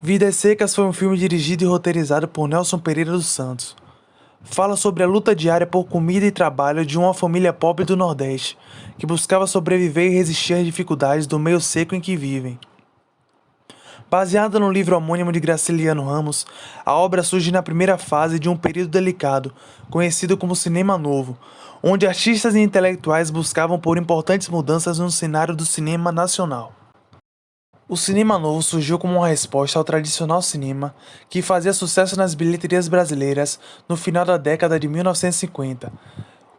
Vidas Secas foi um filme dirigido e roteirizado por Nelson Pereira dos Santos. Fala sobre a luta diária por comida e trabalho de uma família pobre do Nordeste, que buscava sobreviver e resistir às dificuldades do meio seco em que vivem. Baseada no livro homônimo de Graciliano Ramos, a obra surge na primeira fase de um período delicado, conhecido como Cinema Novo, onde artistas e intelectuais buscavam por importantes mudanças no cenário do cinema nacional. O cinema novo surgiu como uma resposta ao tradicional cinema, que fazia sucesso nas bilheterias brasileiras no final da década de 1950.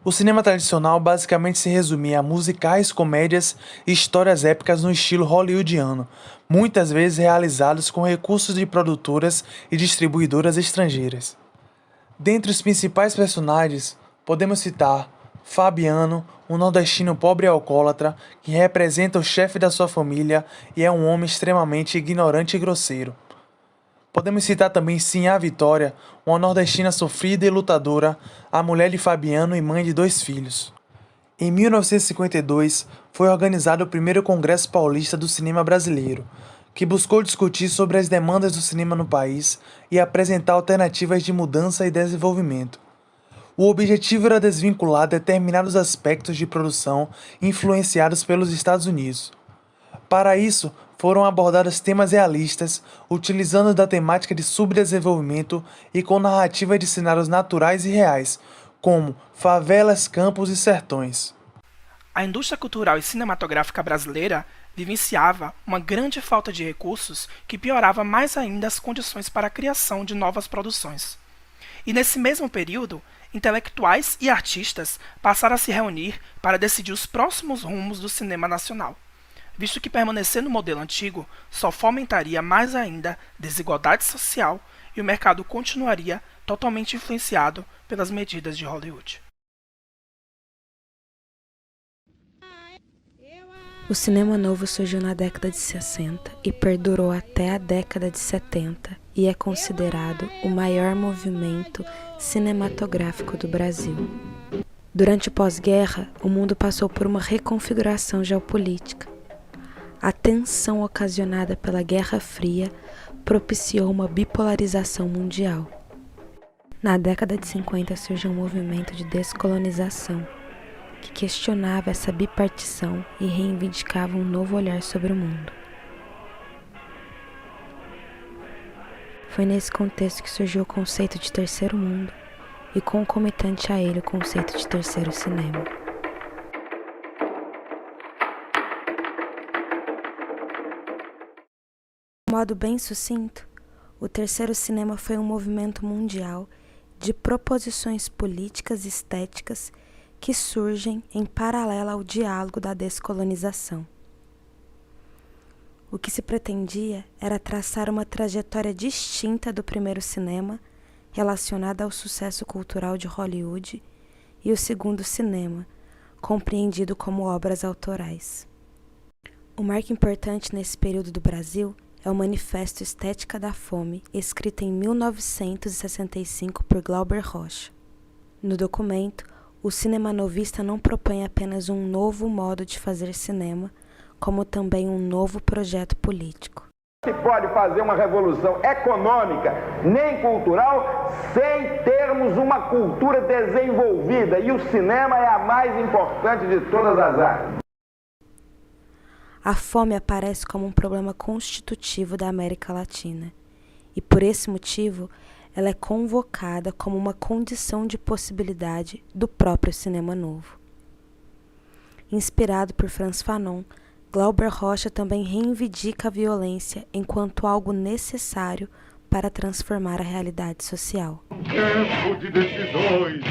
O cinema tradicional basicamente se resumia a musicais, comédias e histórias épicas no estilo hollywoodiano, muitas vezes realizados com recursos de produtoras e distribuidoras estrangeiras. Dentre os principais personagens, podemos citar Fabiano, um nordestino pobre e alcoólatra que representa o chefe da sua família e é um homem extremamente ignorante e grosseiro. Podemos citar também Sinhá Vitória, uma nordestina sofrida e lutadora, a mulher de Fabiano e mãe de 2 filhos. Em 1952, foi organizado o primeiro Congresso Paulista do Cinema Brasileiro, que buscou discutir sobre as demandas do cinema no país e apresentar alternativas de mudança e desenvolvimento. O objetivo era desvincular determinados aspectos de produção influenciados pelos Estados Unidos. Para isso, foram abordados temas realistas, utilizando da temática de subdesenvolvimento e com narrativa de cenários naturais e reais, como favelas, campos e sertões. A indústria cultural e cinematográfica brasileira vivenciava uma grande falta de recursos que piorava mais ainda as condições para a criação de novas produções. E nesse mesmo período, intelectuais e artistas passaram a se reunir para decidir os próximos rumos do cinema nacional, visto que permanecer no modelo antigo só fomentaria mais ainda desigualdade social e o mercado continuaria totalmente influenciado pelas medidas de Hollywood. O cinema novo surgiu na década de 60 e perdurou até a década de 70 e é considerado o maior movimento cinematográfico do Brasil. Durante o pós-guerra, o mundo passou por uma reconfiguração geopolítica. A tensão ocasionada pela Guerra Fria propiciou uma bipolarização mundial. Na década de 50 surgiu um movimento de descolonização, que questionava essa bipartição e reivindicava um novo olhar sobre o mundo. Foi nesse contexto que surgiu o conceito de terceiro mundo e concomitante a ele o conceito de terceiro cinema. De modo bem sucinto, o terceiro cinema foi um movimento mundial de proposições políticas e estéticas que surgem em paralelo ao diálogo da descolonização. O que se pretendia era traçar uma trajetória distinta do primeiro cinema, relacionada ao sucesso cultural de Hollywood, e o segundo cinema, compreendido como obras autorais. Um marco importante nesse período do Brasil é o Manifesto Estética da Fome, escrito em 1965 por Glauber Rocha. No documento, o cinema novista não propõe apenas um novo modo de fazer cinema, como também um novo projeto político. Se pode fazer uma revolução econômica, nem cultural, sem termos uma cultura desenvolvida, e o cinema é a mais importante de todas as áreas. A fome aparece como um problema constitutivo da América Latina, e por esse motivo, ela é convocada como uma condição de possibilidade do próprio cinema novo. Inspirado por Frantz Fanon, Glauber Rocha também reivindica a violência enquanto algo necessário para transformar a realidade social. Tempo de decisões.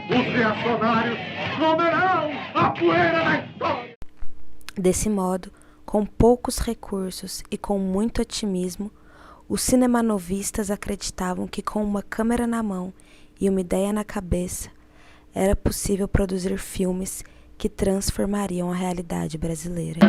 Os reacionários comerão a poeira da história. Desse modo, com poucos recursos e com muito otimismo, os cinemanovistas acreditavam que com uma câmera na mão e uma ideia na cabeça, era possível produzir filmes que transformariam a realidade brasileira.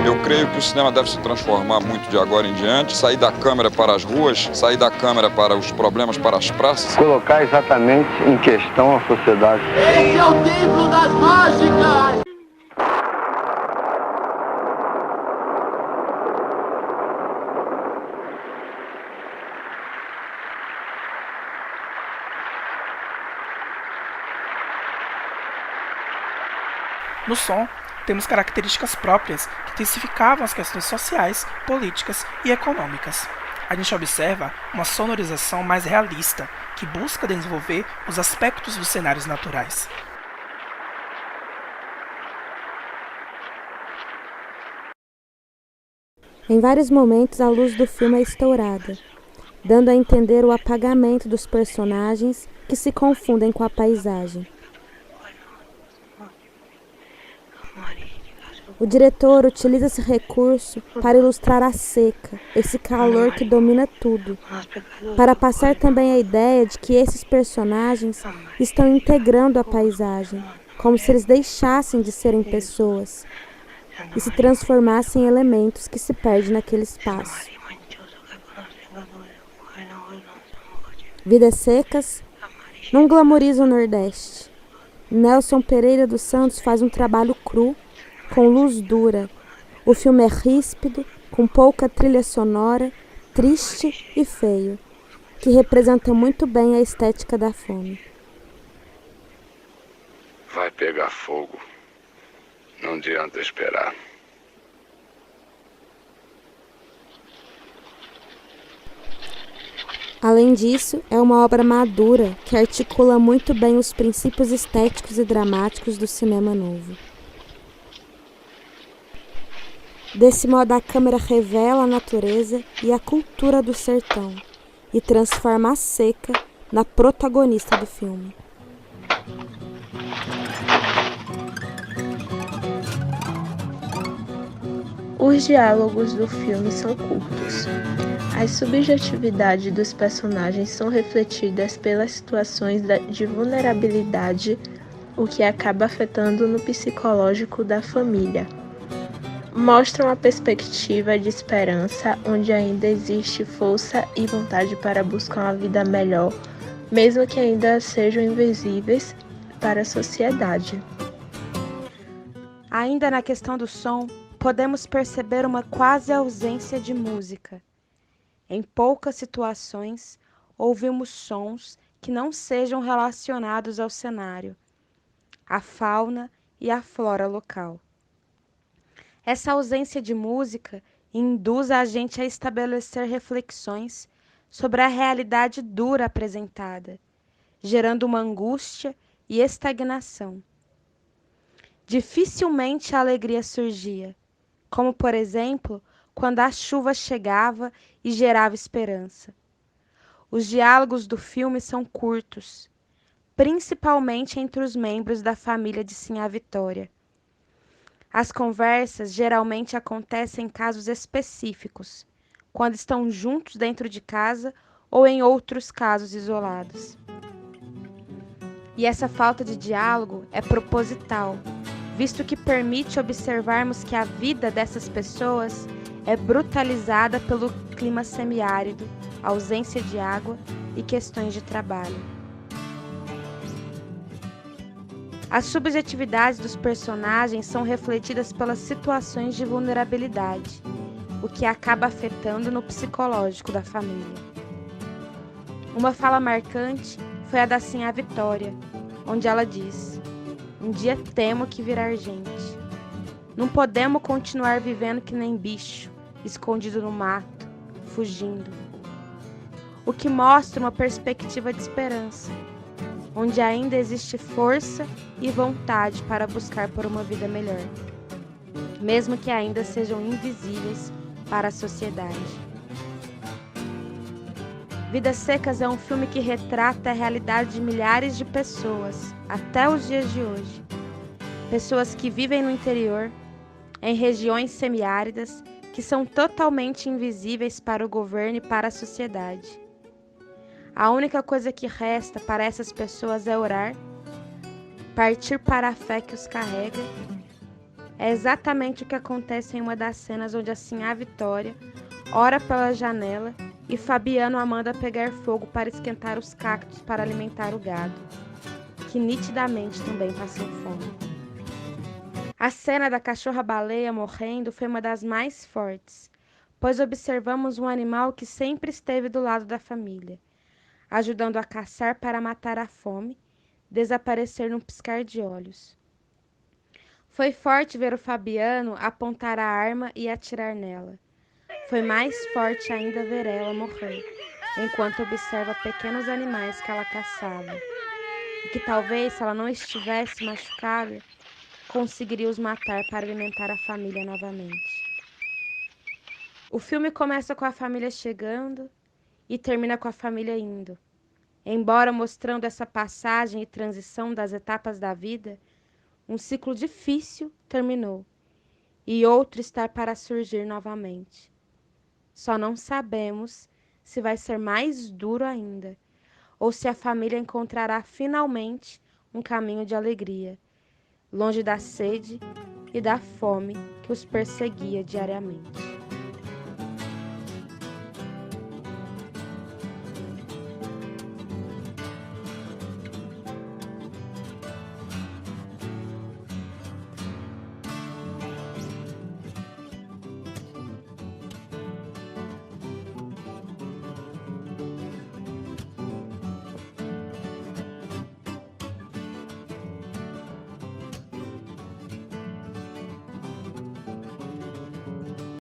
Eu creio que o cinema deve se transformar muito de agora em diante, sair da câmera para as ruas, sair da câmera para os problemas, para as praças. Colocar exatamente em questão a sociedade. Esse é o templo das mágicas! No som, temos características próprias que intensificavam as questões sociais, políticas e econômicas. A gente observa uma sonorização mais realista, que busca desenvolver os aspectos dos cenários naturais. Em vários momentos, a luz do filme é estourada, dando a entender o apagamento dos personagens que se confundem com a paisagem. O diretor utiliza esse recurso para ilustrar a seca, esse calor que domina tudo, para passar também a ideia de que esses personagens estão integrando a paisagem, como se eles deixassem de serem pessoas e se transformassem em elementos que se perdem naquele espaço. Vidas Secas não glamoriza o Nordeste. Nelson Pereira dos Santos faz um trabalho cru, com luz dura. O filme é ríspido, com pouca trilha sonora, triste e feio, que representa muito bem a estética da fome. Vai pegar fogo. Não adianta esperar. Além disso, é uma obra madura que articula muito bem os princípios estéticos e dramáticos do cinema novo. Desse modo, a câmera revela a natureza e a cultura do sertão e transforma a seca na protagonista do filme. Os diálogos do filme são curtos. As subjetividades dos personagens são refletidas pelas situações de vulnerabilidade, o que acaba afetando no psicológico da família. Mostram a perspectiva de esperança, onde ainda existe força e vontade para buscar uma vida melhor, mesmo que ainda sejam invisíveis para a sociedade. Ainda na questão do som, podemos perceber uma quase ausência de música. Em poucas situações, ouvimos sons que não sejam relacionados ao cenário, à fauna e à flora local. Essa ausência de música induz a gente a estabelecer reflexões sobre a realidade dura apresentada, gerando uma angústia e estagnação. Dificilmente a alegria surgia, como, por exemplo, quando a chuva chegava e gerava esperança. Os diálogos do filme são curtos, principalmente entre os membros da família de Sinhá Vitória. As conversas geralmente acontecem em casos específicos, quando estão juntos dentro de casa ou em outros casos isolados. E essa falta de diálogo é proposital, visto que permite observarmos que a vida dessas pessoas é brutalizada pelo clima semiárido, ausência de água e questões de trabalho. As subjetividades dos personagens são refletidas pelas situações de vulnerabilidade, o que acaba afetando no psicológico da família. Uma fala marcante foi a da Sinhá Vitória, onde ela diz: "Um dia temo que virar gente. Não podemos continuar vivendo que nem bicho, escondido no mato, fugindo." O que mostra uma perspectiva de esperança, onde ainda existe força e vontade para buscar por uma vida melhor, mesmo que ainda sejam invisíveis para a sociedade. Vidas Secas é um filme que retrata a realidade de milhares de pessoas, até os dias de hoje. Pessoas que vivem no interior, em regiões semiáridas, que são totalmente invisíveis para o governo e para a sociedade. A única coisa que resta para essas pessoas é orar, partir para a fé que os carrega. É exatamente o que acontece em uma das cenas onde a Sinhá Vitória ora pela janela e Fabiano a manda pegar fogo para esquentar os cactos para alimentar o gado, que nitidamente também passam fome. A cena da cachorra-baleia morrendo foi uma das mais fortes, pois observamos um animal que sempre esteve do lado da família, ajudando a caçar para matar a fome, desaparecer num piscar de olhos. Foi forte ver o Fabiano apontar a arma e atirar nela. Foi mais forte ainda ver ela morrer, enquanto observa pequenos animais que ela caçava, e que talvez, se ela não estivesse machucada, conseguiria os matar para alimentar a família novamente. O filme começa com a família chegando e termina com a família indo. Embora mostrando essa passagem e transição das etapas da vida, um ciclo difícil terminou e outro está para surgir novamente. Só não sabemos se vai ser mais duro ainda ou se a família encontrará finalmente um caminho de alegria, longe da sede e da fome que os perseguia diariamente.